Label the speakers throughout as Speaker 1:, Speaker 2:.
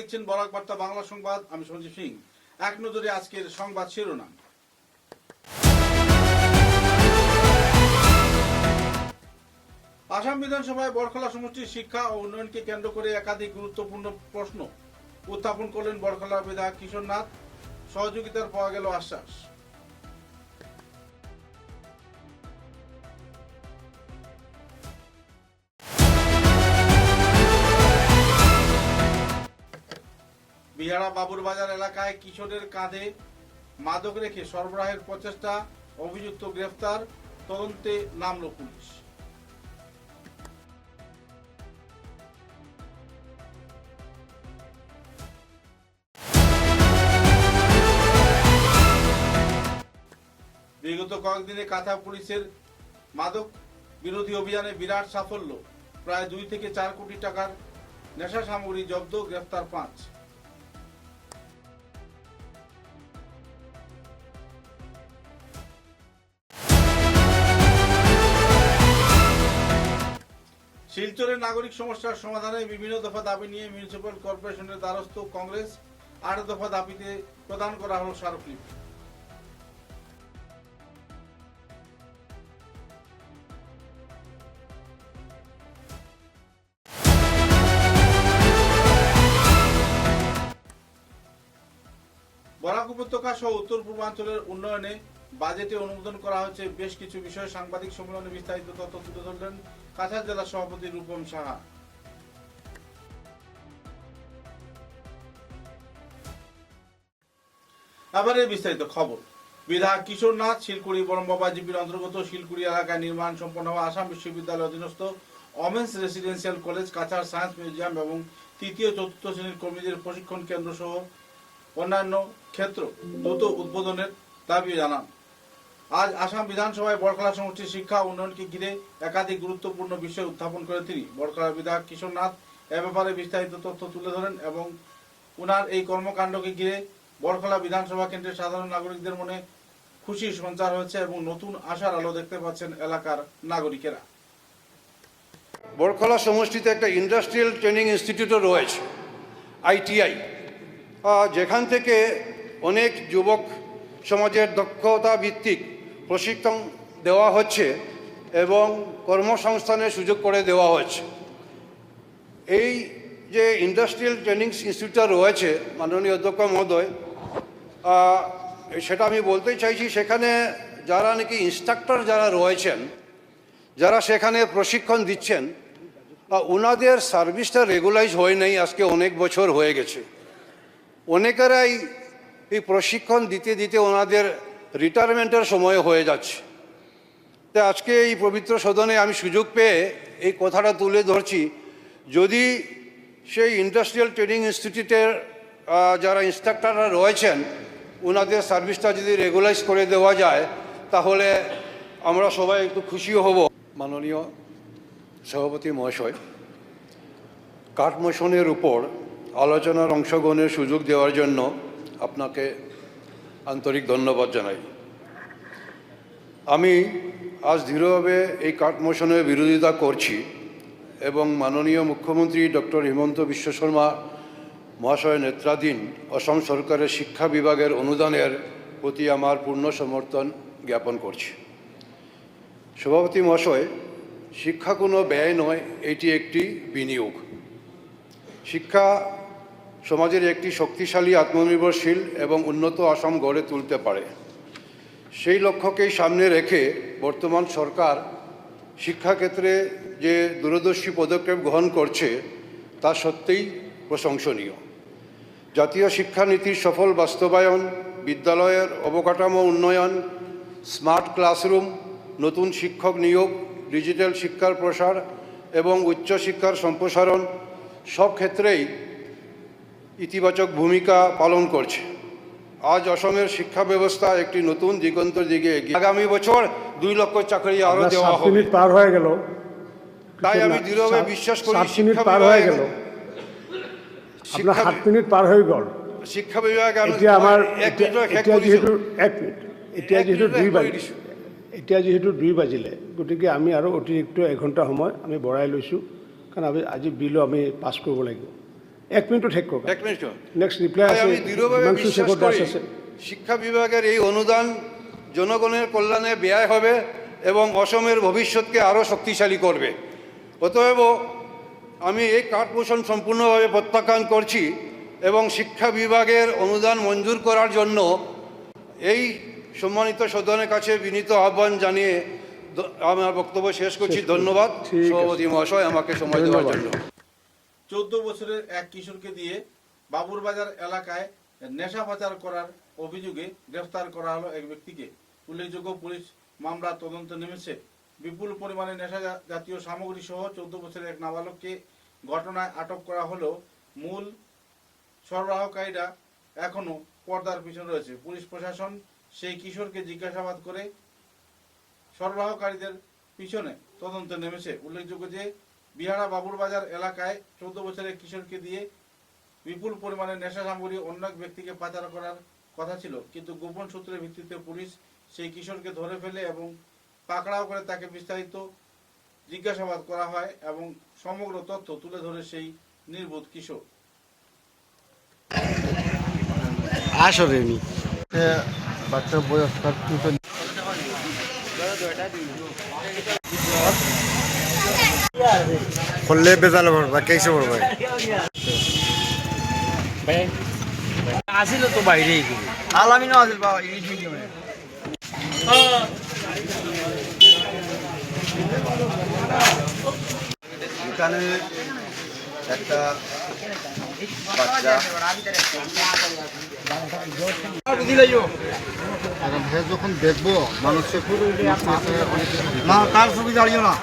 Speaker 1: দেখছেন বরাক বার্তা বাংলা সংবাদ। আমি সঞ্জীব সিং। এক নজরে আজকের সংবাদ শিরোনাম। আসাম বিধানসভায় বড়খলা সমষ্টির শিক্ষা ও উন্নয়নকে কেন্দ্র করে একাধিক গুরুত্বপূর্ণ প্রশ্ন উত্থাপন করলেন বড়খলা বিধায়ক কিশোর নাথ। সহযোগিতার পাওয়া গেল আশ্বাস। বিহারা বাবুরবাজার এলাকায় কিশোরের কাঁধে মাদক রেখে সরবরাহের প্রচেষ্টা, অভিযুক্ত গ্রেফতার, তদন্তে নামল পুলিশ। বিগত কয়েকদিনে কাঁথা পুলিশের মাদক বিরোধী অভিযানে বিরাট সাফল্য। প্রায় 2 থেকে 4 কোটি টাকার নেশা সামগ্রী জব্দ, গ্রেফতার 5। শিলচরের নাগরিক সমস্যার সমাধানে বিভিন্ন দফা দাবি নিয়ে মিউনিসিপ্যাল কর্পোরেশনের দ্বারস্থ কংগ্রেস। 8 দফা দাবিতে প্রদান করা হল স্মারকলিপি। বরাক উপত্যকা সহ উত্তর পূর্বাঞ্চলের উন্নয়নে বাজেটে অনুমোদন করা হয়েছে বেশ কিছু বিষয়। সাংবাদিক সম্মেলনে বিস্তারিত তথ্য তুলে ধরলেন কাছাড় জেলা সভাপতি রূপম সাহা। এবারে বিস্তারিত খবর। বিধায়ক কিশোর নাথ শিলকুড়ি বরমবাবা জিপির অন্তর্গত শিলকুড়ি এলাকায় নির্মাণ সম্পন্ন হওয়া আসাম বিশ্ববিদ্যালয় অধীনস্থ women's residential college, Cachar science museum এবং 3য় ও 4র্থ শ্রেণীর কর্মীদের প্রশিক্ষণ কেন্দ্র সহ অন্যান্য ক্ষেত্র দ্রুত উদ্বোধনের দাবি জানান। আজ আসাম বিধানসভায় বড়খলা সমষ্টির শিক্ষা উন্নয়নকে ঘিরে একাধিক গুরুত্বপূর্ণ বিষয় উত্থাপন করে তিনি। বড়খলা বিধায়ক কিশোর নাথ এ ব্যাপারে বিস্তারিত তথ্য তুলে ধরেন এবং উনার এই কর্মকাণ্ডকে ঘিরে বড়খলা বিধানসভা কেন্দ্রের সাধারণ নাগরিকদের মনে খুশির সঞ্চার হয়েছে এবং নতুন আশার আলো দেখতে পাচ্ছেন এলাকার নাগরিকেরা।
Speaker 2: বড়খলা সমষ্টিতে একটা ইন্ডাস্ট্রিয়াল ট্রেনিং ইনস্টিটিউটও রয়েছে, ITI, যেখান থেকে অনেক যুবক সমাজের দক্ষতা ভিত্তিক প্রশিক্ষণ দেওয়া হচ্ছে এবং কর্মসংস্থানের সুযোগ করে দেওয়া হচ্ছে। এই যে ইন্ডাস্ট্রিয়াল ট্রেনিং ইনস্টিটিউটটা রয়েছে, মাননীয় অধ্যক্ষ মহোদয়, সেটা আমি বলতে চাইছি, সেখানে যারা নাকি ইনস্ট্রাক্টর যারা রয়েছেন, যারা সেখানে প্রশিক্ষণ দিচ্ছেন, ওনাদের সার্ভিসটা রেগুলাইজ হয় নাই, আজকে অনেক বছর হয়ে গেছে। অনেকেরাই এই প্রশিক্ষণ দিতে দিতে ওনাদের রিটায়ারমেন্টের সময় হয়ে যাচ্ছে। তাই আজকে এই পবিত্র সদনে আমি সুযোগ পেয়ে এই কথাটা তুলে ধরছি, যদি সেই ইন্ডাস্ট্রিয়াল ট্রেনিং ইনস্টিটিউটের যারা ইনস্ট্রাক্টররা রয়েছেন, ওনাদের সার্ভিসটা যদি রেগুলাইজ করে দেওয়া যায় তাহলে আমরা সবাই একটু খুশিও হব। মাননীয় সভাপতি মহাশয়, কাঠ মোশনের উপর আলোচনার অংশগ্রহণের সুযোগ দেওয়ার জন্য আপনাকে আন্তরিক ধন্যবাদ জানাই। আমি আজ দৃঢ়ভাবে এই কাঠ মোশনের বিরোধিতা করছি এবং মাননীয় মুখ্যমন্ত্রী ডক্টর হিমন্ত বিশ্ব শর্মা মহাশয়ের নেতৃত্বাধীন অসম সরকারের শিক্ষা বিভাগের অনুদানের প্রতি আমার পূর্ণ সমর্থন জ্ঞাপন করছি। সভাপতি মহাশয়, শিক্ষা কোনো ব্যয় নয়, এটি একটি বিনিয়োগ। শিক্ষা সমাজের একটি শক্তিশালী, আত্মনির্ভরশীল এবং উন্নত আসাম গড়ে তুলতে পারে। সেই লক্ষ্যকেই সামনে রেখে বর্তমান সরকার শিক্ষাক্ষেত্রে যে দূরদর্শী পদক্ষেপ গ্রহণ করছে তা সত্যিই প্রশংসনীয়। জাতীয় শিক্ষানীতির সফল বাস্তবায়ন, বিদ্যালয়ের অবকাঠামো উন্নয়ন, স্মার্ট ক্লাসরুম, নতুন শিক্ষক নিয়োগ, ডিজিটাল শিক্ষার প্রসার এবং উচ্চশিক্ষার সম্প্রসারণ সব ক্ষেত্রেই ইতিবাচক ভূমিকা পালন করছে। আজ অসমের শিক্ষা ব্যবস্থা একটি নতুন দিগন্তের দিকে এগিয়ে। আগামী বছর 2 লক্ষ চাকরি আরও দেওয়া হবে।
Speaker 3: 7 মিনিট পার হয়ে গেল।
Speaker 2: তাই আমি দৃঢ়ভাবে বিশ্বাস করি
Speaker 3: 7 মিনিট পার হয়ে গেল। আপনার 7 মিনিট পার হয়ে গেল।
Speaker 2: শিক্ষা বিভাগ
Speaker 3: এটা আমার এটা যেহেতু 1 মিনিট, এটা যেহেতু 2 বাজিলে, এটা যেহেতু 2 বাজিলে, গতিকে আমি আৰু অতিৰিক্ত 1 ঘণ্টা সময় আমি বঢ়াই লৈছোঁ, কাৰণ আজি বিলো আমি পাছ কৰিব লাগিব। এক মিনিটও ঠেক
Speaker 2: এক মিনিট
Speaker 3: নেক্সট রিপ্লাই
Speaker 2: তাই
Speaker 3: আছে
Speaker 2: আমি দৃঢ়ভাবে
Speaker 3: হিমাংশু
Speaker 2: বিশ্বাস
Speaker 3: শেখর দাস
Speaker 2: করি
Speaker 3: আছে
Speaker 2: শিক্ষা বিভাগের এই অনুদান জনগণের কল্যাণে ব্যয় হবে এবং অসমের ভবিষ্যৎকে আরও শক্তিশালী করবে। অতএব আমি এই কাট মোশন সম্পূর্ণভাবে প্রত্যাখ্যান করছি এবং শিক্ষা বিভাগের অনুদান মঞ্জুর করার জন্য এই সম্মানিত সদনের কাছে বিনীত আহ্বান জানিয়ে আমার বক্তব্য শেষ করছি। ধন্যবাদ
Speaker 3: ঠিক আছে।
Speaker 2: সভাপতি মহাশয় আমাকে সময় দেওয়ার জন্য।
Speaker 1: 14 বছরের এক কিশোরকে দিয়ে বাবুরবাজার এলাকায় নেশা পাচার করার অভিযোগে গ্রেফতার করা হলো এক ব্যক্তিকে। উল্লেখযোগ্য, পুলিশ মামলা তদন্তে নেমেছে। বিপুল পরিমাণে নেশা জাতীয় সামগ্রী সহ 14 বছরের এক নাবালককে ঘটনায় আটক করা হলেও মূল সরবরাহকারীরা এখনো পর্দার পিছনে রয়েছে। পুলিশ প্রশাসন সেই কিশোরকে জিজ্ঞাসাবাদ করে সরবরাহকারীদের পিছনে তদন্তে নেমেছে। উল্লেখযোগ্য যে বিহারা বাবুরবাজার এলাকায় 14 বছরের কিশোরকে দিয়ে বিপুল পরিমাণে নেশা সামগ্রী অন্য এক ব্যক্তিকে পাচার করার কথা ছিল, কিন্তু গোপন সূত্রের ভিত্তিতে পুলিশ সেই কিশোরকে ধরে ফেলে এবং পাকড়াও করে তাকে বিস্তারিত জিজ্ঞাসাবাদ করা হয় এবং সমগ্র তথ্য তুলে ধরে সেই নির্বোধ কিশোর।
Speaker 4: আসলে
Speaker 5: বাচ্চার বয়স তার
Speaker 4: করলে বেজাল পড়বা কেসে পড়বা
Speaker 6: আসিল তো বাইরে
Speaker 5: আলামিনও আছে বাবা ইংলিশ মিডিয়ামে। এখানে একটা বাচ্চা যখন দেখবো মানুষের না তার ছবি দাঁড়িয়ে না।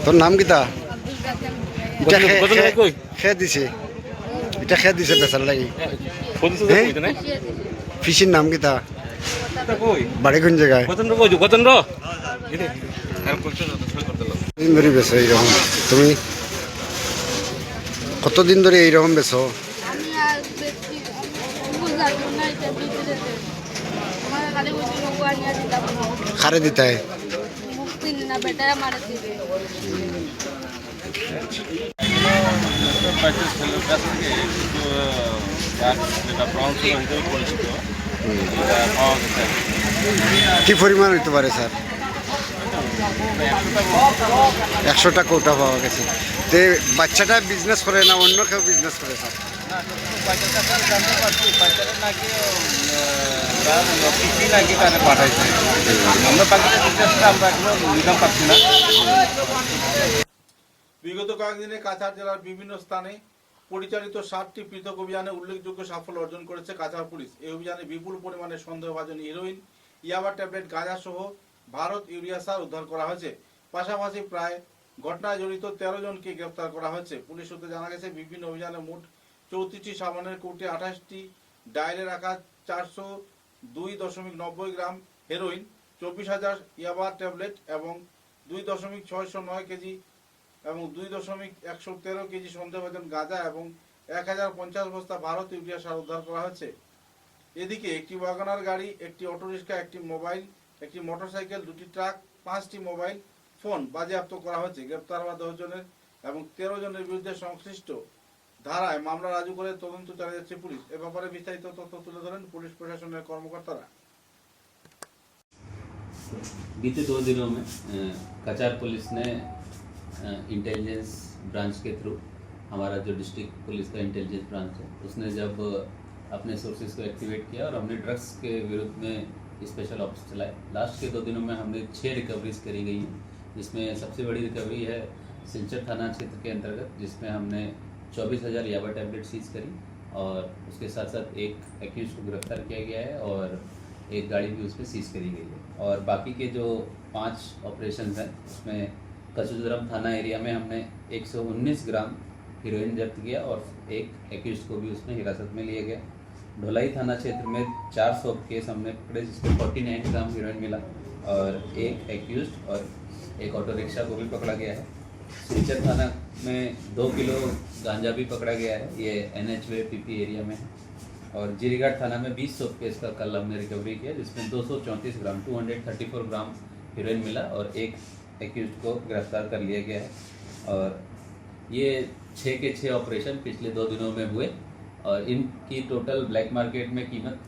Speaker 4: তোর নাম কিতা? খেয়ে দিছে এটা খেয়ে দিছে বেচার লাগি। ফিসির নাম কিতা? বাড়ি কোন জায়গায়? দিন ধরে বেছো এইরকম? তুমি কতদিন ধরে এইরকম বেছো?
Speaker 7: আমি আর বেশি বুঝলাম না এটা ভিতরে আমার খালি বুঝি ভগবান নিয়ে দিতাম
Speaker 4: খারে দিতায়
Speaker 7: মুক্তি না বেটা আমার দিবে
Speaker 4: কি পরিমাণ হইতে পারে স্যার? 100টা কোটা পাওয়া গেছে। তে বাচ্চাটা বিজনেস করে না অন্য কেউ বিজনেস করে স্যার?
Speaker 1: বিগত কয়েকদিনে কাছাড় জেলার বিভিন্ন স্থানে পরিচালিত 7টি পৃথক অভিযানে উল্লেখযোগ্য সাফল্য অর্জন করেছে কাছাড় পুলিশ। এই অভিযানে বিপুল পরিমাণে সন্দেহভাজন হিরোইন, ইয়াবা ট্যাবলেট, গাঁজা সহ ভারত ইউরিয়া সার উদ্ধার করা হয়েছে। পাশাপাশি প্রায় ঘটনায় জড়িত 13 জনকে গ্রেফতার করা হয়েছে। পুলিশ সূত্রে জানা গেছে বিভিন্ন অভিযানে মোট 34টি সাবানের কৌটি, 28টি ডায়েলে রাখা 402.90 গ্রাম হেরোইন, 24,000 ইয়াবা ট্যাবলেট এবং 2.609 কেজি এবং 2.113 কেজি সন্দেহভাজন গাঁজা এবং 1050 বস্তা ভারত ইউরিয়া সার উদ্ধার করা হয়েছে। এদিকে একটি ওয়াগনার গাড়ি, একটি অটোরিক্সা, একটি মোবাইল, একটি মোটরসাইকেল, 2টি ট্রাক, 5টি মোবাইল ফোন বাজেয়াপ্ত করা হয়েছে। গ্রেপ্তার হওয়া 10 জনের এবং 13 জনের বিরুদ্ধে সংশ্লিষ্ট ধারায় মামলা রাজু করে তদন্ত চালিয়ে যাচ্ছে পুলিশ। এ ব্যাপারে বিস্তারিত তথ্য তুলে ধরেন পুলিশ প্রশাসনের কর্মকর্তারা।
Speaker 8: बीते 2 दिनों में कचार पुलिस ने इंटेलिजेंस ब्रांच के थ्रू, हमारा जो डिस्ट्रिक्ट पुलिस का इंटेलिजेंस ब्रांच है, उसने जब अपने सोर्सेज को एक्टिवेट किया और हमने ड्रग्स के विरुद्ध में स्पेशल ऑप्स चलाए। लास्ट के 2 दिनों में हमने 6 रिकवरीज करी गई हैं, जिसमें सबसे बड़ी रिकवरी है सिलचर थाना क्षेत्र के अंतर्गत, जिसमें हमने 24,000 याबा टैबलेट सीज करी और उसके साथ साथ एक एक्यूज को गिरफ्तार किया गया है और एक गाड़ी भी उसमें सीज करी गई है। और बाकी के जो 5 ऑपरेशंस हैं उसमें कचुदरम थाना एरिया में हमने 119 ग्राम हीरोइन जब्त किया और एक एक्यूज को भी उसमें हिरासत में लिया गया। ढोलाई थाना क्षेत्र में 4 सॉप केस हमने पकड़े, जिसमें 49 ग्राम हीरोइन मिला और एक एक्यूज और एक ऑटो रिक्शा को भी पकड़ा गया है। सिलचर थाना में 2 किलो गांजा भी पकड़ा गया है, ये NH वे PP एरिया में है। और जीरीघाट थाना में 20 सॉप केस का कल हमने रिकवरी किया, जिसमें 234 ग्राम 234 ग्राम हीरोइन मिला और एक एक्यूज को गिरफ्तार कर लिया गया है। और ये 6 के 6 ऑपरेशन पिछले 2 दिनों में हुए और इनकी टोटल ब्लैक मार्केट में कीमत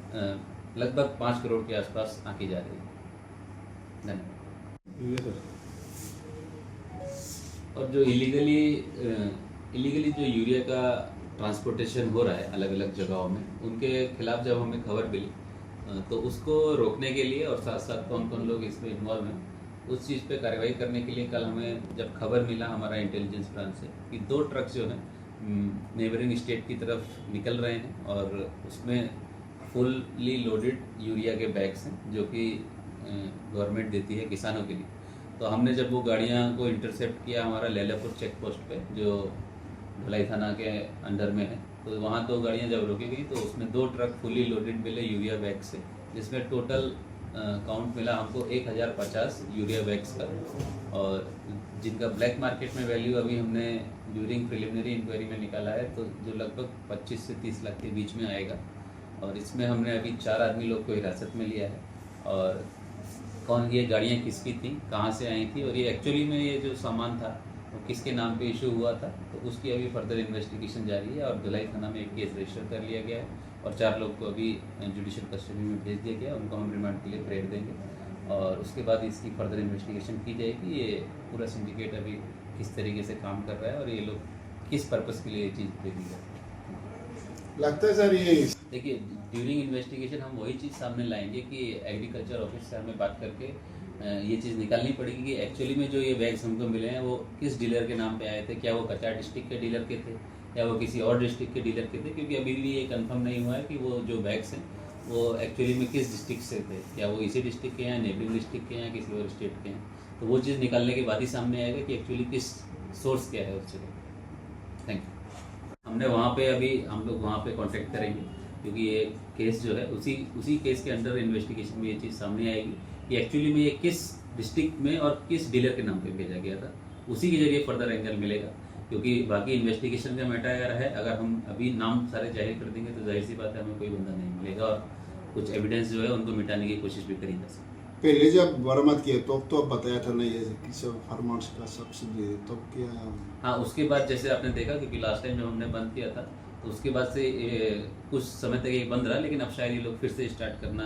Speaker 8: लगभग 5 करोड़ के आसपास आंकी जा रही है। धन्यवाद। और जो इलीगली जो यूरिया का ट्रांसपोर्टेशन हो रहा है अलग अलग जगहों में, उनके खिलाफ जब हमें खबर मिली तो उसको रोकने के लिए और साथ साथ कौन कौन लोग इसमें इन्वॉल्व हैं उस चीज़ पे कार्रवाई करने के लिए कल हमें जब खबर मिला हमारा इंटेलिजेंस ब्रांच से कि 2 ट्रक जो हैं नेबरिंग स्टेट की तरफ निकल रहे हैं और उसमें फुल्ली लोडेड यूरिया के बैग्स हैं जो कि गवर्नमेंट देती है किसानों के लिए। तो हमने जब वो गाड़ियाँ को इंटरसेप्ट किया हमारा लैलापुर चेक पोस्ट पे जो भिलाई थाना के अंडर में है, तो वहाँ 2 गाड़ियाँ जब रोकी गई तो उसमें 2 ट्रक फुली लोडेड मिले यूरिया बैग से, जिसमें टोटल काउंट मिला हमको 1050 यूरिया बैग्स का, और जिनका ब्लैक मार्केट में वैल्यू अभी हमने ड्यूरिंग प्रिलिमिनरी इंक्वायरी में निकाला है तो जो लगभग 25 से 30 लाख के बीच में आएगा। और इसमें हमने अभी 4 आदमी लोग को हिरासत में लिया है और कौन ये गाड़ियाँ किसकी थी, कहाँ से आई थी और ये एक्चुअली में ये जो सामान था वो किसके नाम पे इशू हुआ था, तो उसकी अभी फर्दर इन्वेस्टिगेशन जारी है। और भिलाई थाना में एक केस रजिस्टर कर लिया गया है और 4 लोग को अभी जुडिशियल कस्टडी में भेज दिया गया, उनको हम रिमांड के लिए प्रेयर देंगे और उसके बाद इसकी फर्दर इन्वेस्टिगेशन की जाएगी। ये पूरा सिंडिकेट अभी किस तरीके से काम कर रहा है और ये लोग किस पर्पज़ के लिए ये चीज़ देखी जाती है।
Speaker 5: लगता है सर ये
Speaker 8: देखिए, ड्यूरिंग इन्वेस्टिगेशन हम वही चीज़ सामने लाएंगे कि एग्रीकल्चर ऑफिस से हमें बात करके ये चीज़ निकालनी पड़ेगी कि एक्चुअली में जो ये बैग्स हमको मिले हैं वो किस डीलर के नाम पे आए थे, क्या वो कचार डिस्ट्रिक्ट के डीलर के थे या वो किसी और डिस्ट्रिक्ट के डीलर के थे, क्योंकि अभी भी ये कंफर्म नहीं हुआ है कि वो जो बैग्स हैं वो एक्चुअली में किस डिस्ट्रिक्ट से थे, क्या वो इसी डिस्ट्रिक्ट के हैं, नेबरिंग डिस्ट्रिक्ट के हैं, किसी और स्टेट के हैं। तो वो चीज़ निकालने के बाद ही सामने आएगा कि एक्चुअली किस सोर्स क्या है उस जगह। Thank you. हमने वहाँ पे अभी हम लोग वहाँ पे कांटेक्ट करेंगे क्योंकि ये केस जो है उसी केस के अंडर इन्वेस्टिगेशन में ये चीज़ सामने आएगी कि एक्चुअली में ये किस डिस्ट्रिक्ट में और किस डीलर के नाम पे भेजा गया था, उसी के जरिए फर्दर एंगल मिलेगा। क्योंकि बाकी इन्वेस्टिगेशन का मैटर है, अगर हम अभी नाम सारे जाहिर कर देंगे तो जाहिर सी बात है हमें कोई बंदा नहीं मिलेगा और कुछ एविडेंस जो है उनको मिटाने की कोशिश भी करी जा सकती है।
Speaker 5: पहले जब बरामद किए तो बताया था नहीं ये किसी फार्मर्स का सब्सिडी तो क्या?
Speaker 8: हाँ, उसके बाद जैसे आपने देखा क्योंकि लास्ट टाइम जब हमने बंद किया था तो उसके बाद से कुछ समय तक ये बंद रहा, लेकिन अब शायद ये लोग फिर से स्टार्ट करना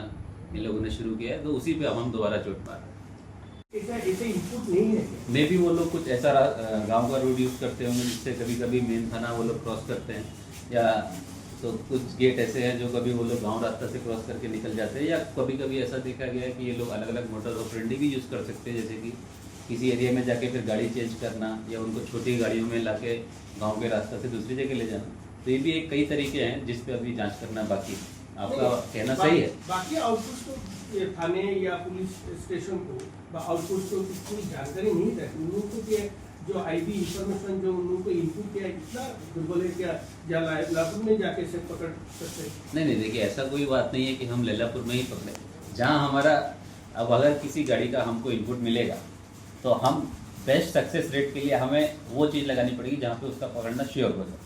Speaker 8: इन लोगों ने शुरू किया है, तो उसी पे अब हम दोबारा चोट मार रहे हैं।
Speaker 3: इनपुट नहीं है
Speaker 8: मे भी वो लोग कुछ ऐसा गांव का रोड यूज़ करते होंगे जिससे कभी कभी मेन थाना वो लोग क्रॉस करते हैं, या तो कुछ गेट ऐसे हैं जो कभी वो लोग गांव रास्ता से क्रॉस करके निकल जाते हैं, या कभी कभी ऐसा देखा गया है कि ये लोग अलग अलग मोटर ऑपरेंडी भी यूज़ कर सकते हैं, जैसे कि किसी एरिया में जाके फिर गाड़ी चेंज करना या उनको छोटी गाड़ियों में लाके गाँव के रास्ता से दूसरी जगह ले जाना। तो ये भी एक कई तरीके हैं जिस पे अभी जांच करना बाकी है। आपका कहना सही है।
Speaker 3: बाकी आउटपोस्ट को थाने या पुलिस स्टेशन को आउटपोस्ट को कोई जानकारी नहीं रहती, उन लोगों को जो आईबी इंफॉर्मेशन जो उन लोगों को इनपुट किया इतना दुर्बल है क्या या लैलापुर में जाके से पकड़ सकते?
Speaker 8: नहीं, देखिए ऐसा कोई बात नहीं है कि हम लैलापुर में ही पकड़े। जहाँ हमारा अब अगर किसी गाड़ी का हमको इनपुट मिलेगा तो हम बेस्ट सक्सेस रेट के लिए हमें वो चीज़ लगानी पड़ेगी जहाँ पे उसका पकड़ना श्योर हो जाए।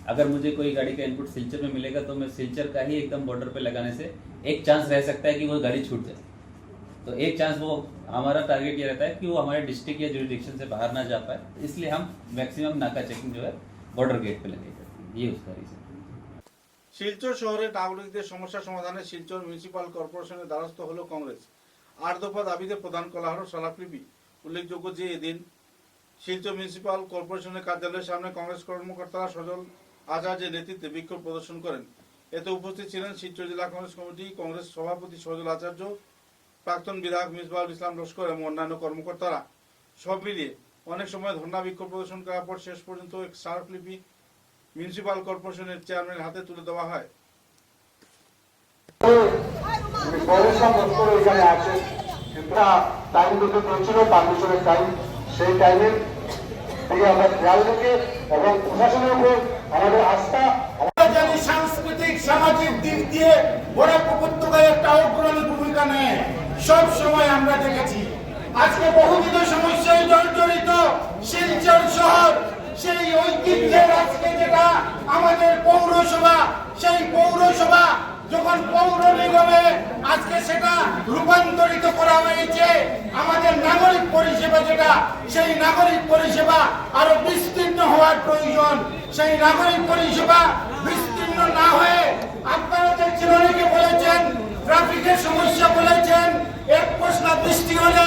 Speaker 8: अगर मुझे कोई गाड़ी का इनपुट सिलचर में मिलेगा तो मैं सिलचर का ही एकदम बॉर्डर पे लगाने से एक चांस रह सकता है कि वो गाड़ी छूट जाए, तो एक चांस वो हमारा टारगेट ये रहता है कि वो हमारे डिस्ट्रिक्ट या जुरिडिक्शन से बाहर ना जा पाए, इसलिए हम मैक्सिमम नाका चेकिंग जो है बॉर्डर गेट पे लगे जाते हैं, ये उसका रीजन।
Speaker 1: শিলচর শহরে নাগরিকদের সমস্যা সমাধানে শিলচর মিউনিসিপাল কর্পোরেশনের দ্বারস্থ হলো কংগ্রেস। 8 দফা দাবিতে প্রদান করা হলো স্মারকলিপি। উল্লেখযোগ্য যে এদিন শিলচর মিউনিসিপাল কর্পোরেশনের কার্যালয়ের সামনে কংগ্রেস কর্মকর্তারা সজল আচার্যের নেতৃত্বে বিক্ষোভ প্রদর্শন করেন। এতে উপস্থিত ছিলেন শিলচর জেলা কংগ্রেস কমিটি কংগ্রেস সভাপতি সজল আচার্য, প্রাক্তন বিধায়ক মিসবাহুল ইসলাম লস্কর এবং অন্যান্য কর্মকর্তারা। সব মিলিয়ে অনেক সময় ধর্ণা বিক্ষোভ প্রদর্শন করার পর শেষ পর্যন্ত এক স্মারকলিপি মিউনিসিপাল কর্পোরেশনের চেয়ারম্যানের হাতে তুলে দেওয়া হয়।
Speaker 6: সেই টাইমে আমরা খেয়াল রেখে এবং প্রশাসনের উপর আমাদের আস্থা সাংস্কৃতিক সামাজিক দিক দিয়ে বড় উপত্যকায় একটা অগ্রণী ভূমিকা নেয় সব সময় আমরা দেখেছি। আজকে বহুবিধ সমস্যায় জর্জরিত শিলচর শহর, সেই ঐতিহ্যের আজকে যেটা আমাদের পৌরসভা, সেই পৌরসভা যখন পৌর নিগমে আজকে সেটা রূপান্তরিত করা হয়েছে আমাদের নাগরিক পরিষেবা যেটা, সেই নাগরিক পরিষেবা আরো বিস্তীর্ণ হওয়ার প্রয়োজন। সেই নাগরিক পরিষেবা বিস্তীর্ণ না হয়ে আপনারা দেখছেন অনেকে বলেছেন ট্রাফিকের সমস্যা বলেছেন, এক পশলা বৃষ্টি হলে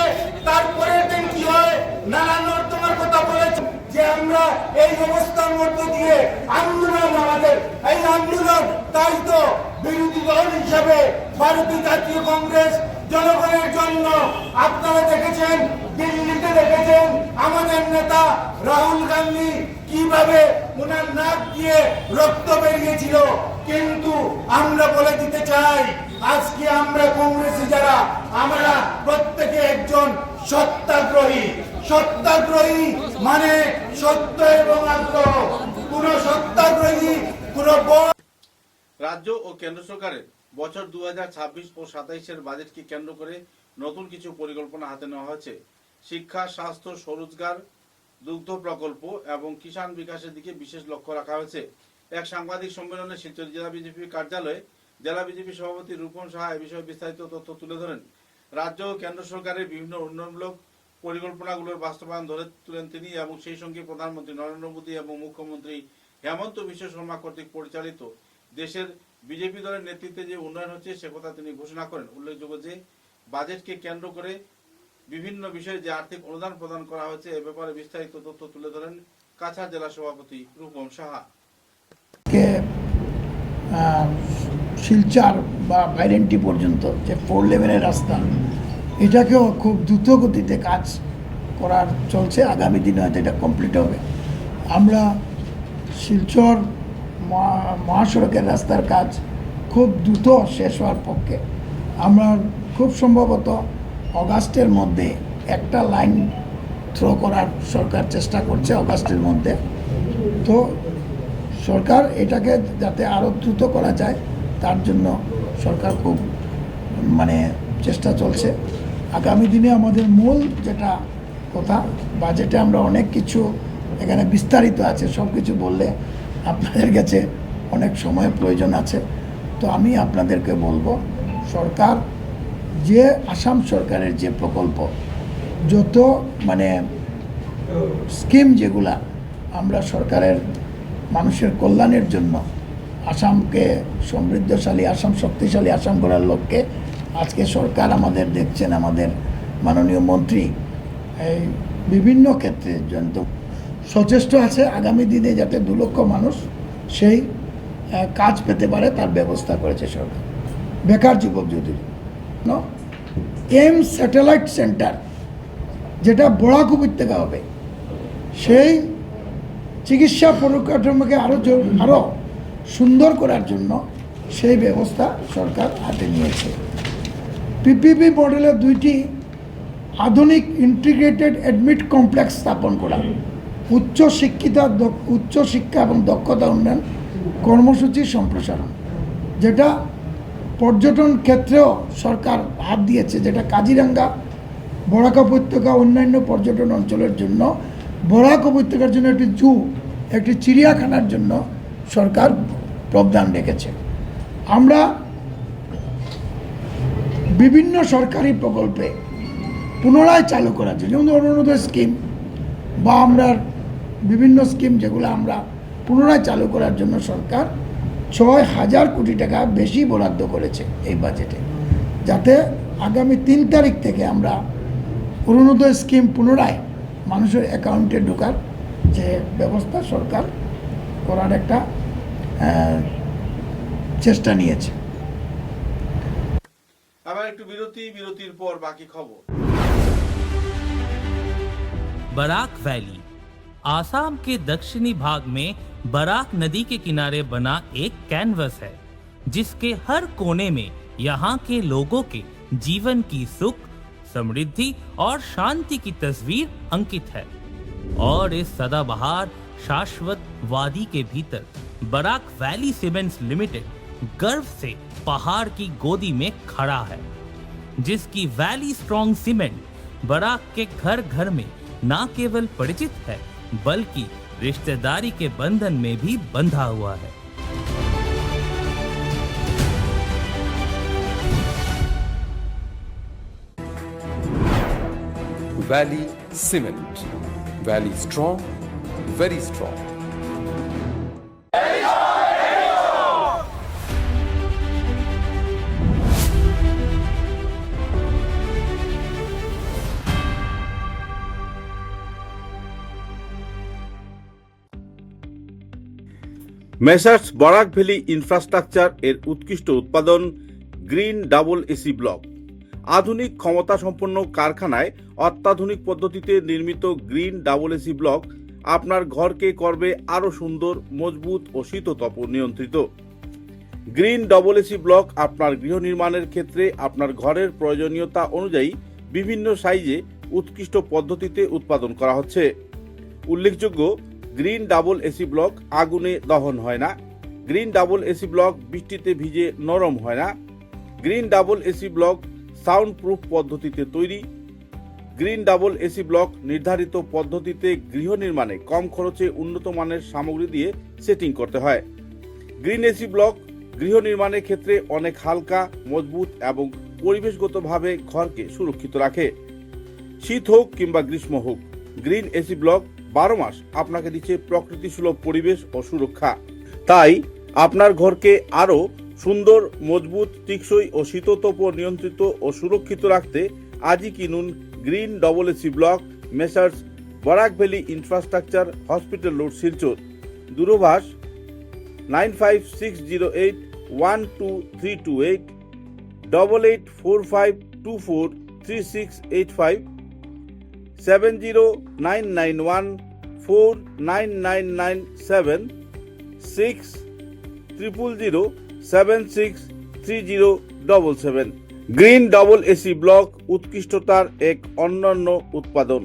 Speaker 6: তারপরের দিন কি হয় নানা নর্দমার কথা বলেছেন। যে আমরা এই অবস্থার মধ্যে দিয়ে আন্দোলন, আমাদের এই আন্দোলন, তাই তো বিরোধী দল হিসাবে ভারতীয় জাতীয় কংগ্রেস জনগণের জন্য, আপনারা দেখেছেন দিল্লিতে দেখেছেন আমাদের নেতা রাহুল গান্ধী কিভাবে ওনার নাক দিয়ে রক্ত বেরিয়েছিল। কিন্তু আমরা বলে দিতে চাই আজকে আমরা কংগ্রেসী যারা, আমরা প্রত্যেকে একজন সত্যাগ্রহী। সত্যাগ্রহী মানে সত্য এবং আগ্রহ। কোন সত্যাগ্রহী কোন
Speaker 1: রাজ্য ও কেন্দ্র সরকারের বছর 2026 ও 27-এর বাজেটকে কেন্দ্র করে নতুন কিছু পরিকল্পনা হাতে নেওয়া হয়েছে। শিক্ষা, স্বাস্থ্য, স্বরোজগার, দুগ্ধ প্রকল্প এবং কিষাণ বিকাশের দিকে বিশেষ লক্ষ্য রাখা হয়েছে। এক সাংবাদিক সম্মেলনে শিলচর জেলা বিজেপি কার্যালয়ে জেলা বিজেপি সভাপতি রূপম সাহা এ বিষয়ে বিস্তারিত তথ্য তুলে ধরেন। রাজ্য ও কেন্দ্র সরকারের বিভিন্ন উন্নয়নমূলক পরিকল্পনাগুলোর বাস্তবায়ন ধরে তুলেন তিনি এবং সেই সঙ্গে প্রধানমন্ত্রী নরেন্দ্র মোদী এবং মুখ্যমন্ত্রী হেমন্ত বিশ্ব শর্মা কর্তৃক পরিচালিত দেশের বিজেপি দলের নেতৃত্বে যে উন্নয়ন হচ্ছে সে কথা তিনি ঘোষণা করেন। উল্লেখযোগ্য যে বাজেটকে কেন্দ্র করে বিভিন্ন বিষয়ে যে আর্থিক অনুদান প্রদান করা হয়েছে এ ব্যাপারে বিস্তারিত তথ্য তুলে ধরেন কাছাড় জেলা সভাপতি রূপম সাহা।
Speaker 9: শিলচর বা বাইরেন্টি পর্যন্ত যে 4 লেভেলের রাস্তা, এটাকেও খুব দ্রুত গতিতে কাজ করার চলছে। আগামী দিনে হয়তো এটা কমপ্লিট হবে। আমরা শিলচর মহাসড়কের রাস্তার কাজ খুব দ্রুত শেষ হওয়ার পক্ষে। আমরা খুব সম্ভবত অগাস্টের মধ্যে একটা লাইন থ্রো করার সরকার চেষ্টা করছে অগাস্টের মধ্যে। তো সরকার এটাকে যাতে আরও দ্রুত করা যায় তার জন্য সরকার খুব চেষ্টা চলছে। আগামী দিনে আমাদের মূল যেটা কথা, বাজেটে আমরা অনেক কিছু এখানে বিস্তারিত আছে, সব কিছু বললে আপনাদের কাছে অনেক সময় প্রয়োজন আছে। তো আমি আপনাদেরকে বলবো, সরকার যে আসাম সরকারের যে প্রকল্প, যত স্কিম যেগুলা আমরা সরকারের মানুষের কল্যাণের জন্য আসামকে সমৃদ্ধশালী আসাম, শক্তিশালী আসাম করার লক্ষ্যে আজকে সরকার আমাদের দেখছেন, আমাদের মাননীয় মন্ত্রী এই বিভিন্ন ক্ষেত্রে সচেষ্ট আছে। আগামী দিনে যাতে 2 লক্ষ মানুষ সেই কাজ পেতে পারে তার ব্যবস্থা করেছে সরকার। বেকার যুবক যদি এইমস স্যাটেলাইট সেন্টার যেটা বরাক উপত্যকা হবে, সেই চিকিৎসা পরিকাঠামোকে আরও সুন্দর করার জন্য সেই ব্যবস্থা সরকার হাতে নিয়েছে। পিপিপি মডেলের 2টি আধুনিক ইন্টিগ্রেটেড অ্যাডমিট কমপ্লেক্স স্থাপন করা, উচ্চ শিক্ষা এবং দক্ষতা উন্নয়ন কর্মসূচির সম্প্রসারণ, যেটা পর্যটন ক্ষেত্রেও সরকার হাত দিয়েছে, যেটা কাজিরাঙ্গা, বরাক উপত্যকা, অন্যান্য পর্যটন অঞ্চলের জন্য, বরাক উপত্যকার জন্য একটি জু, একটি চিড়িয়াখানার জন্য সরকার প্রবদান রেখেছে। আমরা বিভিন্ন সরকারি প্রকল্পে পুনরায় চালু করার জন্য, যেমন অরুণোদয় স্কিম বা আমরা বিভিন্ন স্কিম যেগুলো আমরা পুনরায় চালু করার জন্য সরকার 6,000 কোটি টাকা বেশি বরাদ্দ করেছে এই বাজেটে, যাতে আগামী 3 তারিখ থেকে আমরা অরুণোদয় স্কিম পুনরায় মানুষের অ্যাকাউন্টে ঢোকার যে ব্যবস্থা সরকার করার একটা চেষ্টা নিয়েছে।
Speaker 1: আবার একটু বিরতির পর বাকি খবর।
Speaker 10: बराक वैली आसाम के दक्षिणी भाग में बराक नदी के किनारे बना एक कैनवस है, जिसके हर कोने में यहाँ के लोगों के जीवन की सुख, समृद्धि और शांति की तस्वीर अंकित है। और इस सदाबहार शाश्वत वादी के भीतर बराक वैली सीमेंट्स लिमिटेड गर्व से पहाड़ की गोदी में खड़ा है, जिसकी वैली स्ट्रॉन्ग सीमेंट बराक के घर घर में न केवल परिचित है बल्कि रिश्तेदारी के बंधन में भी बंधा हुआ है।
Speaker 11: Valley Cement. Valley strong, very strong.
Speaker 1: Messrs Barak valley infrastructure এর উৎকৃষ্ট উৎপাদন গ্রিন ডাবল এসি ব্লক। আধুনিক ক্ষমতা সম্পন্ন কারখানায় অত্যাধুনিক পদ্ধতিতে নির্মিত গ্রিন ডাবল এসি ব্লক আপনার ঘরকে করবে আরও সুন্দর, মজবুত ও শীততাপ নিয়ন্ত্রিত। গ্রিন ডাবল এসি ব্লক আপনার গৃহ নির্মাণের ক্ষেত্রে আপনার ঘরের প্রয়োজনীয়তা অনুযায়ী বিভিন্ন সাইজে উৎকৃষ্ট পদ্ধতিতে উৎপাদন করা হচ্ছে। উল্লেখযোগ্য, গ্রিন ডাবল এসি ব্লক আগুনে দহন হয় না। গ্রিন ডাবল এসি ব্লক বৃষ্টিতে ভিজে নরম হয় না। Green double AC block sound proof পদ্ধতিতে তৈরি। গ্রিন ডাবল এসি ব্লক নির্ধারিত পদ্ধতিতে গৃহ নির্মাণে কম খরচে উন্নত মানের সামগ্রী দিয়ে সেটিং করতে হয়। গ্রিন এসি ব্লক গৃহ নির্মাণের ক্ষেত্রে অনেক হালকা, মজবুত এবং পরিবেশগতভাবে ঘরকে সুরক্ষিত রাখে। শীত হোক কিংবা গ্রীষ্ম হোক, গ্রিন এসি ব্লক 12 মাস আপনাকে দিচ্ছে প্রকৃতি সুলভ পরিবেশ ও সুরক্ষা। তাই আপনার ঘরকে আরও সুন্দর, মজবুত, টেকসই ও শীততাপ নিয়ন্ত্রিত ও সুরক্ষিত রাখতে আজই কিনুন green double AC block, Messrs Barak valley infrastructure, hospital road, Silchar. দূরভাষ 9560812328, 8845243685, 70991499997, 6000763077। গ্রিন ডাবল এসি ব্লক উৎকৃষ্টতার এক অনন্য উৎপাদন।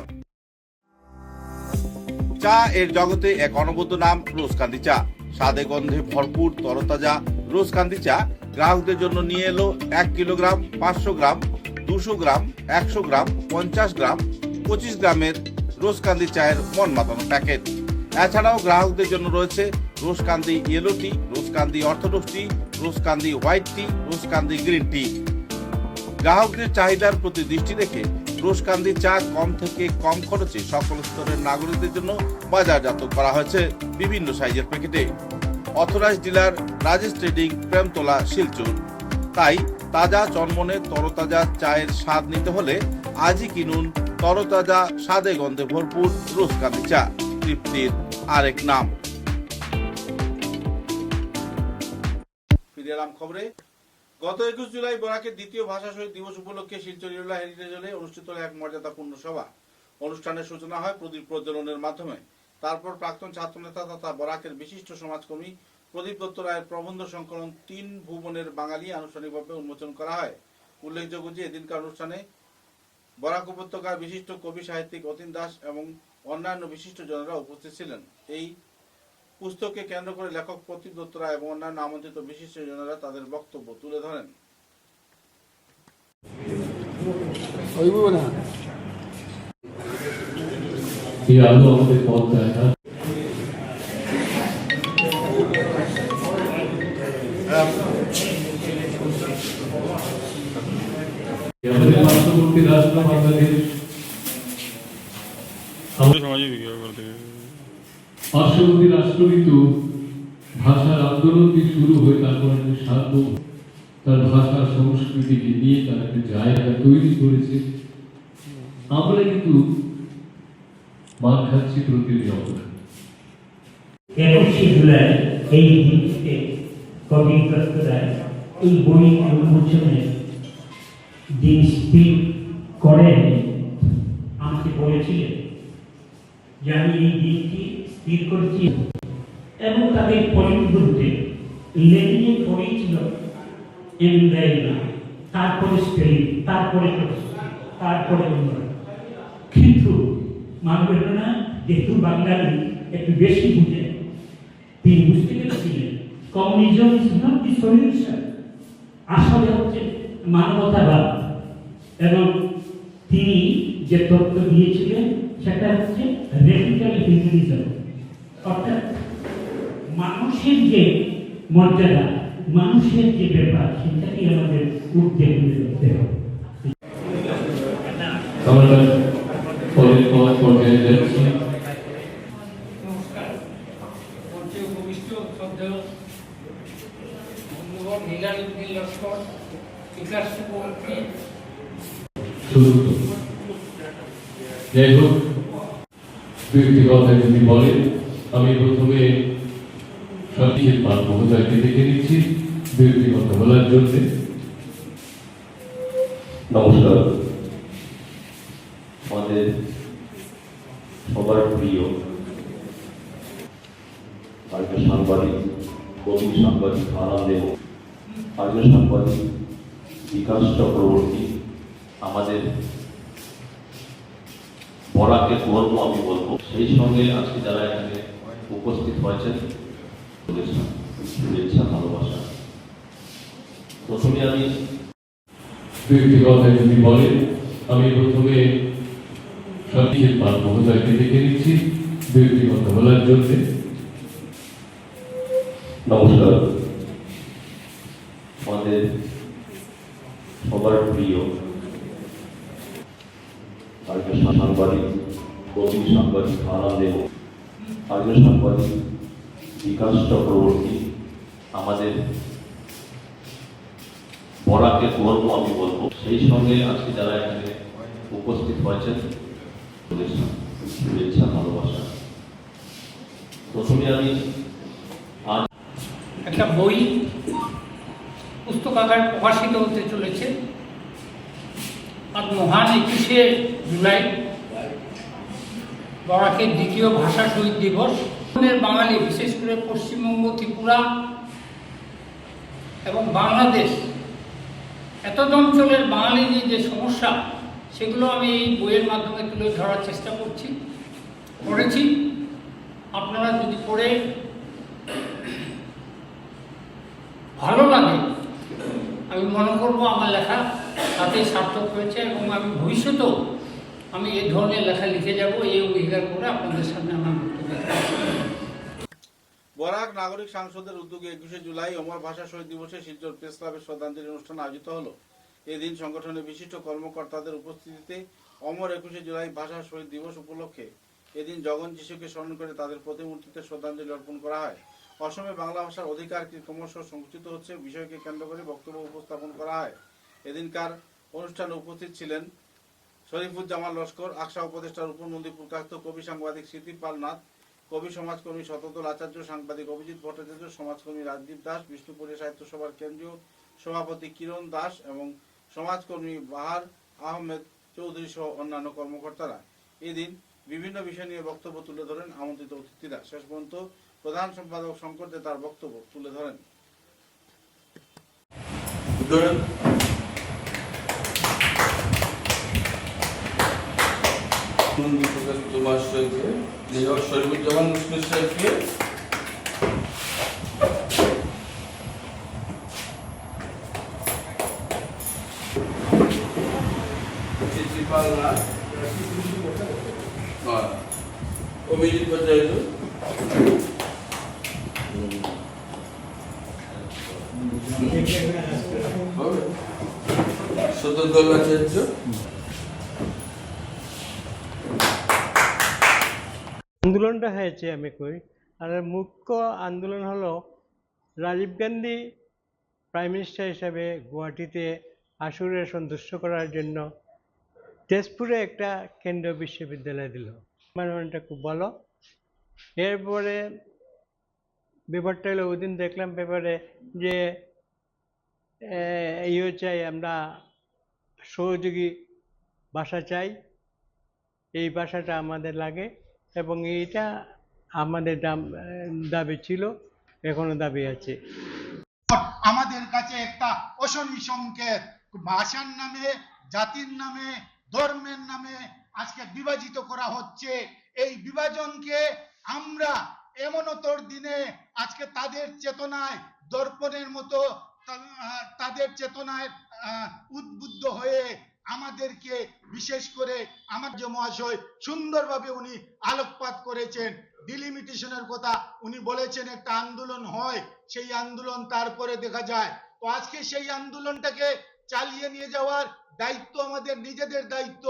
Speaker 1: চা এর জগতে এক অনবদ্য নাম রোজকান্দি চা। স্বাদে গন্ধে ভরপুর তরতাজা রোজকান্দি চা গ্রাহকদের জন্য নিয়ে এলো 1 কিলোগ্রাম, 500 গ্রাম, 200 গ্রাম, 100 গ্রাম, 50 গ্রাম, 25 গ্রামের রোজকান্দি চায়ের মন মাতানো প্যাকেট। এছাড়াও গ্রাহকদের জন্য রয়েছে রোজকান্দি ইয়েলো টি, রোজকান্দি অর্থোডক্স টি, রোজকান্দি হোয়াইট টি, রোজকান্দি গ্রিন টি। গ্রাহকদের চাহিদার প্রতি দৃষ্টি রেখে রোজকান্দি চা কম থেকে কম খরচে সকল স্তরের নাগরিকদের জন্য বাজারজাত করা হয়েছে বিভিন্ন সাইজের প্যাকেটে। Authorised dealer Rajesh trading, Premtala, Silchar. তাই তাজা চনমনে তরতাজা চায়ের স্বাদ নিতে হলে আজই কিনুন তরতাজা, স্বাদে গন্ধে ভরপুর রোজকান্দি চা, তৃপ্তির আরেক নাম। ফিরে এলাম খবরে। গত 21 জুলাই বরাকের দ্বিতীয় ভাষা শহীদ দিবস উপলক্ষে শিলচর ইরোলা হেরিটেজ হলে অনুষ্ঠিত এক মর্যাদাপূর্ণ সভা। অনুষ্ঠানের সূচনা হয় প্রদীপ প্রজ্বলনের মাধ্যমে। তারপর প্রাক্তন ছাত্রনেতা তথা বরাকের বিশিষ্ট সমাজকর্মী প্রদীপ দত্ত রায়ের প্রবন্ধ সংকলন 3 ভুবনের বাঙালি আনুষ্ঠানিকভাবে উন্মোচন করা হয়। উল্লেখযোগ্য যে এদিনকার অনুষ্ঠানে বরাক উপত্যকার বিশিষ্ট কবি সাহিত্যিক অতীন দাস এবং অন্যান্য বিশিষ্ট জনেরা উপস্থিত ছিলেন। এই পুস্তককে কেন্দ্র করে লেখক প্রদীপ দত্ত রায় এবং অন্যান্য আমন্ত্রিত বিশিষ্ট জনেরা তাদের বক্তব্য তুলে ধরেন।
Speaker 3: পার্শ্ববর্তী রাষ্ট্র বাংলাদেশ, পার্শ্ববর্তী রাষ্ট্র কিন্তু ভাষার আন্দোলন দিয়ে শুরু হয়ে তারপরে তার ভাষা সংস্কৃতিকে নিয়ে তার একটা জায়গা তৈরি করেছে। আমরা কিন্তু মার খাচ্ছি প্রতিনিয়ত।
Speaker 12: 21 জুলাই এই দিনটিতে কবি দত্ত রায় এই বই উন্মোচনের দিন স্থির করেন। আমাকে বলেছিলেন যে আমি এই দিনটি স্থির করেছি এবং তাদের পয়েন্ট বলতে লেনিনের পরেই ছিল এমদাইনা, তারপরে স্পেলিং, তারপরে তারপরে উন্নয়ন। কিন্তু মানবেন না, যেহেতু বাঙালি একটু বেশি বুঝে, তিনি বুঝতে পেরেছিলেন communism is not the solution, আসলে হচ্ছে মানবতাবাদ। এবং তিনি যে তত্ত্ব দিয়েছিলেন সেটা হচ্ছে রেডিক্যাল হিউম্যানিজম, অর্থাৎ মানুষের যে মর্যাদা, মানুষের যে ব্যাপার, সেটাকে আমাদের উদ্যোগ করতে হবে।
Speaker 3: শ্রদ্ধেয় বন্ধুগণ হিলালুদ্দিন লস্কর বিকাশ চক্রবর্তী,
Speaker 12: যাই হোক, ব্যক্তিগত যদি বলেন, আমি প্রথমে সতীশের পাল মহোদয়কে দেখে নিচ্ছি ব্যক্তিগত বলার জন্য।
Speaker 13: নমস্কার। আমাদের সবার প্রিয় আরেকটা সাংবাদিক, কবি সাংবাদিক আনন্দেব, আরেকটা সাংবাদিক বিকাশ চক্রবর্তী, আমাদের বরাকের গর্ব আমি বলবো। সেই সঙ্গে আজকে যারা এখানে উপস্থিত হয়েছেন, শুভেচ্ছা, ভালোবাসা। প্রথমে আমি
Speaker 12: ব্যক্তিগত যদি বলেন, আমি প্রথমে সতীশের পাল মহোদয়কে দেখে নিচ্ছি ব্যক্তিগত বলার জন্য।
Speaker 13: নমস্কার। আমাদের সবার প্রিয় আরেকটা সাংবাদিক, কবি সাংবাদিক আনন্দেব, আরেকটা সাংবাদিক বিকাশ চক্রবর্তী, আমাদের বরাকের গর্ব আমি বলবো। সেই সঙ্গে আজকে যারা এখানে উপস্থিত হয়েছেন, শুভেচ্ছা, ভালোবাসা। প্রথমে আমি
Speaker 3: একটা বই পুস্তকাগার প্রকাশিত হতে চলেছে। আজ মহান 21শে জুলাই, বরাকের দ্বিতীয় ভাষা শহীদ দিবস। বাঙালি, বিশেষ করে পশ্চিমবঙ্গ, ত্রিপুরা এবং বাংলাদেশ, এত অঞ্চলের বাঙালিদের যে সমস্যা, সেগুলো আমি এই বইয়ের মাধ্যমে তুলে ধরার চেষ্টা করেছি। আপনারা যদি পড়ে ভালো লাগে, আমি মনে করব আমার লেখা তাতে সার্থক হয়েছে, এবং আমি ভবিষ্যতেও আমি এই ধরনের লেখা লিখে যাব, এই অঙ্গীকার করে আপনাদের সামনে আমার বক্তব্য।
Speaker 1: বরাক নাগরিক সাংসদের উদ্যোগে 21শে জুলাই অমর ভাষা শহীদ দিবসে শিলচর প্রেস ক্লাবের শ্রদ্ধাঞ্জলি অনুষ্ঠান আয়োজিত হলো। এদিন সংগঠনের বিশিষ্ট কর্মকর্তাদের উপস্থিতিতে অমর 21শে জুলাই ভাষা শহীদ দিবস উপলক্ষে এদিন জগন যিশুকে স্মরণ করে তাদের প্রতিমূর্তিতে শ্রদ্ধাঞ্জলি অর্পণ করা হয়। অসমে বাংলা ভাষার অধিকার ক্রমশ সংকুচিত হচ্ছে বিষয়কে কেন্দ্র করে বক্তব্য উপস্থাপন করা হয়। এদিনকার অনুষ্ঠানে উপস্থিত ছিলেন শরীফুজ্জামান লস্কর, আকসা উপদেষ্টার উপমন্ত্রী প্রকাশিত কবি সাংবাদিক স্মৃতি পাল নাথ, কবি সমাজকর্মী শতদল আচার্য, সাংবাদিক অভিজিৎ ভট্টাচার্য, সমাজকর্মী রাজদীপ দাস, বিষ্ণুপুরী সাহিত্য সভার কেন্দ্রীয় সভাপতি কিরণ দাস এবং সমাজকর্মী বাহার আহমেদ চৌধুরী সহ অন্যান্য কর্মকর্তারা এদিন বিভিন্ন বিষয় নিয়ে বক্তব্য তুলে ধরেন আমন্ত্রিত অতিথিরা। শেষ পর্যন্ত প্রধান সম্পাদক শঙ্কর দে তার বক্তব্য তুলে ধরেন।
Speaker 5: শরীফুজ্জামান মুসলিম সাহেবকে অভিজিৎ ভট্টাচার্য, শতদল আচার্য,
Speaker 3: আন্দোলনটা হয়েছে আমি কই, আর মুখ্য আন্দোলন হলো রাজীব গান্ধী প্রাইম মিনিস্টার হিসাবে গুয়াহাটিতে আসুরে সন্তুষ্ট করার জন্য তেজপুরে একটা কেন্দ্রীয় বিশ্ববিদ্যালয় দিল। মানটা খুব ভালো। এরপরে ব্যাপারটা হলো, ওই দিন দেখলাম পেপারে যে ইয়ে চাই, আমরা সহযোগী ভাষা চাই, এই ভাষাটা আমাদের লাগে, এবং এইটা আমাদের দাবি ছিল, এখনো দাবি আছে।
Speaker 6: আমাদের কাছে একটা অশনি সংকেত, ভাষার নামে, জাতির নামে, ধর্মের নামে আজকে বিভাজিত করা হচ্ছে। এই বিভাজনকে আমরা এমনতর দিনে আজকে তাদের চেতনায় দর্পণের মতো, তাদের চেতনায় উদ্বুদ্ধ হয়ে আমাদেরকে, বিশেষ করে আমার যে মহাশয় সুন্দরভাবে উনি আলোকপাত করেছেন, ডিলিমিটেশনের কথা উনি বলেছেন, একটা আন্দোলন হয়, সেই আন্দোলন তারপরে দেখা যায়। তো আজকে সেই আন্দোলনটাকে চালিয়ে নিয়ে যাওয়ার দায়িত্ব আমাদের নিজেদের দায়িত্ব।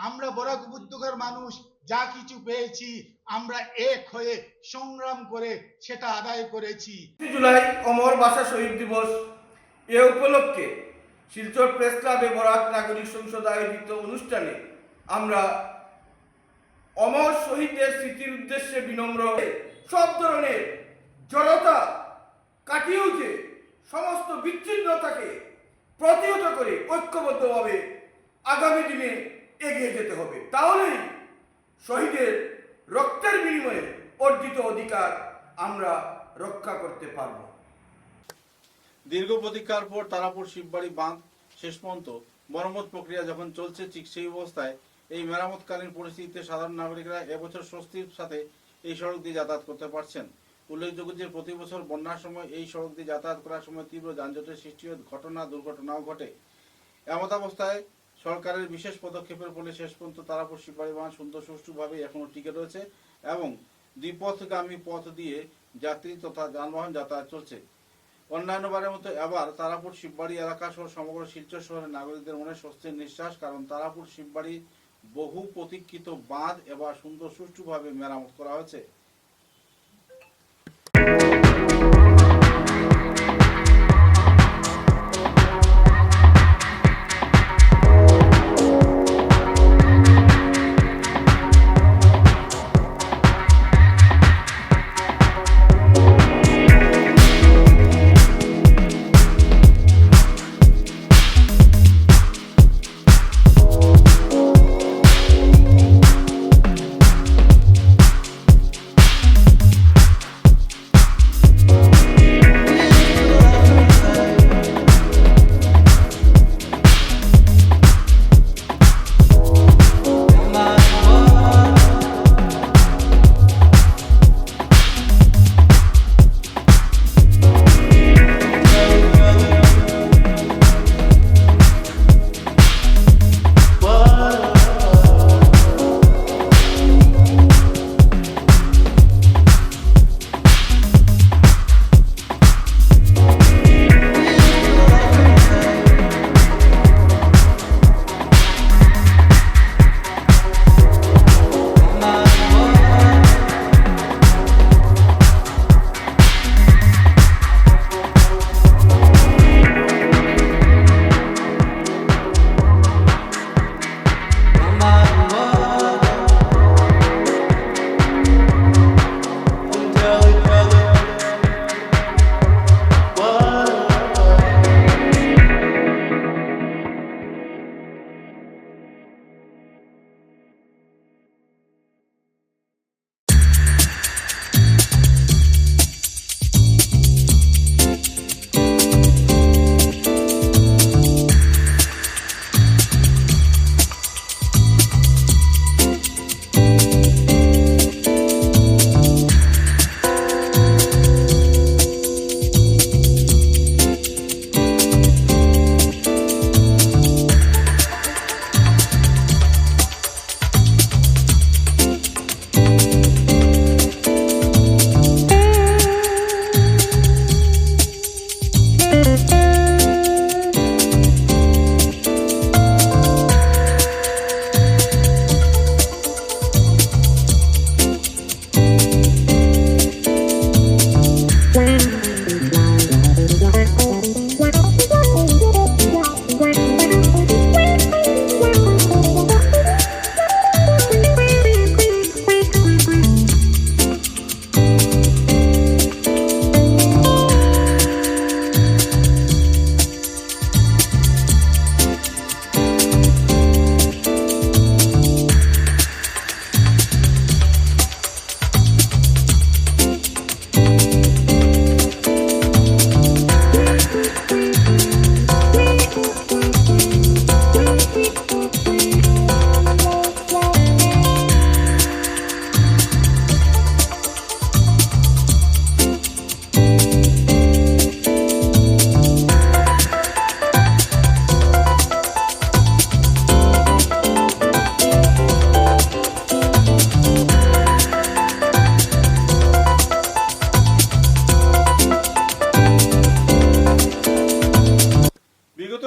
Speaker 6: আমরা বরাক উপত্যকার মানুষ যা কিছু পেয়েছি আমরা এক হয়ে সংগ্রাম করে সেটা আদায় করেছি।
Speaker 5: জুলাই অমর ভাষা শহীদ দিবস এ উপলক্ষে শিলচর প্রেস ক্লাবে বরাক নাগরিক সংসদ আয়োজিত অনুষ্ঠানে আমরা অমর শহীদদের স্মৃতির উদ্দেশ্যে বিনম্র সব ধরনের জড়তা কাটিয়ে উঠে সমস্ত বিচ্ছিন্নতাকে প্রতিহত করে ঐক্যবদ্ধভাবে আগামী দিনে এগিয়ে যেতে হবে। তাহলেই শহীদের রক্তের বিনিময়ে অর্জিত অধিকার আমরা রক্ষা করতে পারব।
Speaker 1: দীর্ঘ প্রতীক্ষার পর তারাপুর শিববাড়ি বাঁধ শেষ পর্যন্ত মেরামত প্রক্রিয়া যখন চলছে, ঠিক সেই অবস্থায় এই মেরামতকালীন পরিস্থিতিতে সাধারণ নাগরিকরা এবছর স্বস্তির সাথে এই সড়ক দিয়ে যাতায়াত করতে পারছেন। উল্লেখযোগ্য যে প্রতি বছর বন্যার সময় এই সড়ক দিয়ে যাতায়াত করার সময় তীব্র যানজটের সৃষ্টি হয়ে দুর্ঘটনাও ঘটে। এমত অবস্থায় সরকারের বিশেষ পদক্ষেপের ফলে শেষ পর্যন্ত তারাপুর শিববাড়ি বাঁধ সুষ্ঠুভাবে এখনো টিকে রয়েছে এবং দ্বিপথগামী পথ দিয়ে যাত্রী তথা যানবাহন যাতায়াত চলছে। অন্যান্যবারের মতো এবার তারাপুর শিববাড়ি এলাকা সহ সমগ্র শিলচর শহরের নাগরিকদের মনে স্বস্তির নিঃশ্বাস, কারণ তারাপুর শিববাড়ি বহু প্রতীক্ষিত বাঁধ এবার সুষ্ঠুভাবে মেরামত করা হয়েছে।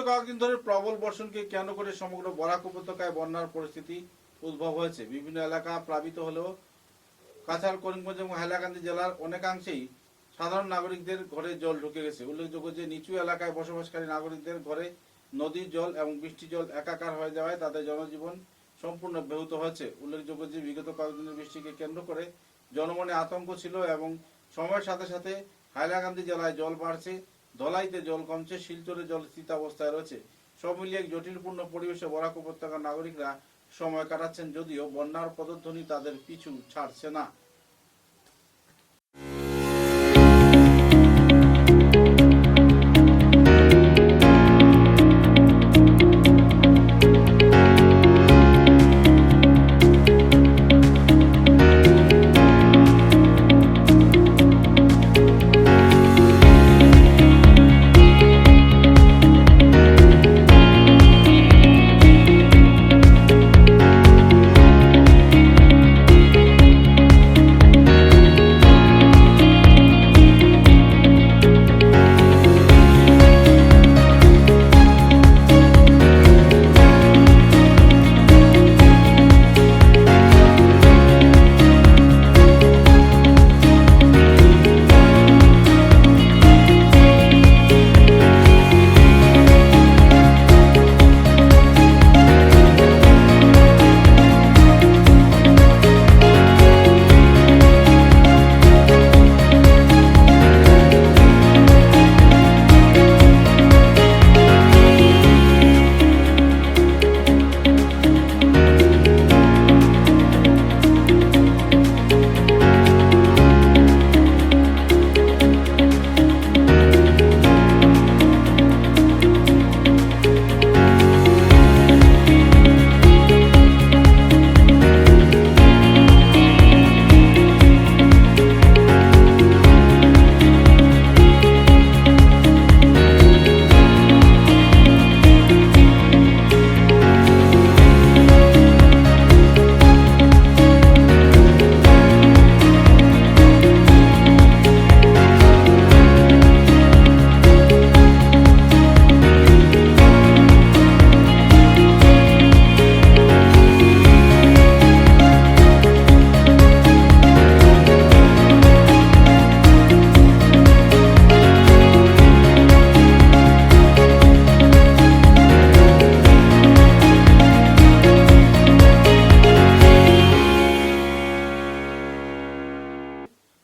Speaker 1: কয়েকদিন ধরে প্রবল বর্ষণকে কেন্দ্র করে সমগ্র বরাক উপত্যকায় বন্যার পরিস্থিতি উদ্ভব হয়েছে। বিভিন্ন এলাকা প্লাবিত হলেও কাছাড়, করিমগঞ্জ এবং হাইলাকান্দি জেলার অনেকাংশেই সাধারণ নাগরিকদের ঘরে জল ঢুকে গেছে। উল্লেখযোগ্য যে নিচু এলাকায় বসবাসকারী নাগরিকদের ঘরে নদীর জল এবং বৃষ্টির জল একাকার হয়ে যাওয়ায় তাদের জনজীবন সম্পূর্ণ ব্যাহত হয়েছে। উল্লেখযোগ্য যে বিগত কয়েকদিনের বৃষ্টিকে কেন্দ্র করে জনমনে আতঙ্ক ছিল এবং সময়ের সাথে সাথে হাইলাকান্দি জেলায় জল বাড়ছে, ধলাইতে জল কমছে, শিলচরে জল স্থিতাবস্থায় রয়েছে। সব মিলিয়ে এক জটিলপূর্ণ পরিবেশে বরাক উপত্যকার নাগরিকরা সময় কাটাচ্ছেন, যদিও বন্যার পদধ্বনি তাদের পিছু ছাড়ছে না।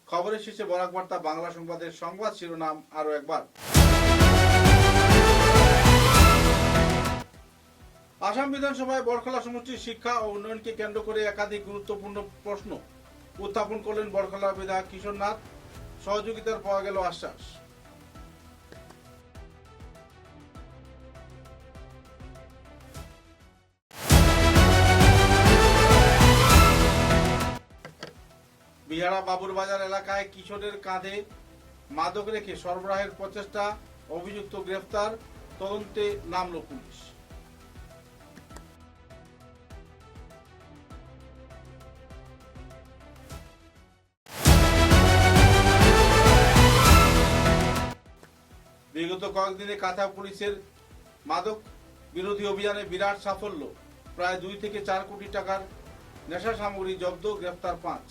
Speaker 1: খবরের শেষে বরাক বার্তা বাংলা সংবাদের সংবাদ শিরোনাম আরো একবার। আসাম বিধানসভায় বড়খলা সমষ্টির শিক্ষা ও উন্নয়নকে কেন্দ্র করে একাধিক গুরুত্বপূর্ণ প্রশ্ন উত্থাপন করলেন বড়খলা বিধায়ক কিশোর নাথ। সহযোগিতার পাওয়া গেল আশ্বাস। বিহারা বাবুরবাজার এলাকায় কিশোরের কাঁধে মাদক রেখে সরবরাহের প্রচেষ্টা, অভিযুক্ত গ্রেফতার, তদন্তে নামল পুলিশ। বিগত কয়েকদিনে কাঁথা পুলিশের মাদক বিরোধী অভিযানে বিরাট সাফল্য। প্রায় 2 থেকে 4 কোটি টাকার নেশা সামগ্রী জব্দ, গ্রেফতার 5।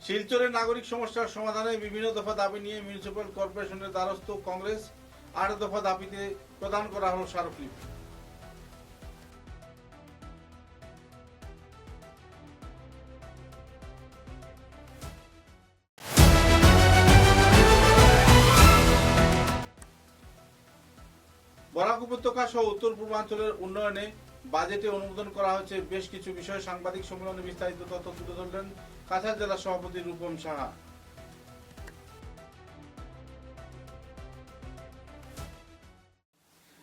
Speaker 1: শিলচরের নাগরিক সমস্যার সমাধানে বিভিন্ন দফা দাবি নিয়ে মিউনিসিপ্যাল কর্পোরেশনের দ্বারস্থ কংগ্রেস। 8 দফা দাবিতে প্রদান করা হলো স্মারকলিপি। বরাক উপত্যকা সহ উত্তর পূর্বাঞ্চলের উন্নয়নে বাজেটে অনুমোদন করা হয়েছে বেশ কিছু বিষয়। সাংবাদিক সম্মেলনে বিস্তারিত তথ্য তুলে ধরলেন কাছাড় জেলা সভাপতি রূপম সাহা।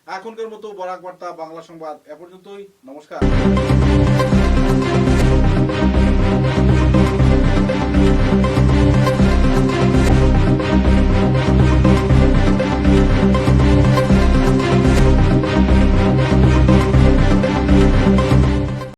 Speaker 1: এখনকার মতো বরাক বার্তা বাংলা সংবাদ এ পর্যন্তই। নমস্কার।